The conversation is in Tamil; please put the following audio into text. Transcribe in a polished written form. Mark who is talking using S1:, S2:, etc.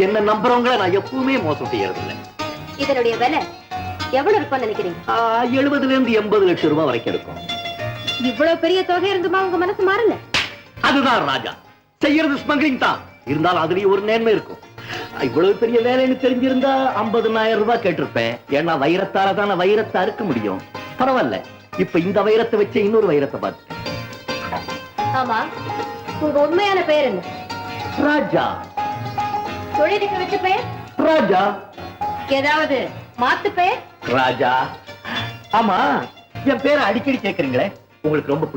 S1: என்ன நம்புறவங்கள நான் எப்பவுமே மோசம் செய்யறது இல்லை.
S2: இதனுடைய விலை எவ்வளவு இருக்கும்னு நினைக்கிறீங்க?
S1: 70 இருந்து 80 லட்சம் ரூபாய் வரைக்கும் இருக்கும்.
S2: இவ்வளவு பெரிய தொகை இருந்துமா உங்க மனசு மாறல?
S1: அதுதான் ராஜா, செய்யறது ஸ்மக்லிங் தான், இருந்தாலும் அதுலயும் ஒரு நேர்மை இருக்கும். இவ்வளவு பெரிய வேலைன்னு தெரிஞ்சிருந்தா 50,000 ரூபாய் கேட்டிருப்பேன். ஏன்னா வைரத்தால தானே வைரத்தை அறுக்க முடியும். பரவாயில்ல, இப்ப இந்த வைரத்தை வச்ச இன்னொரு வைரத்தை பார்த்து.
S2: ஆமா, உங்க உண்மையான பெயர் என்ன?
S1: ராஜா.
S2: தொழிலுக்கு வச்ச பெயர்?
S1: ராஜா.
S2: ஏதாவது மாத்து பெயர்?
S1: ராஜா. ஆமா, என் பேரை அடிக்கடி கேக்குறீங்களே, உங்களுக்கு ரொம்ப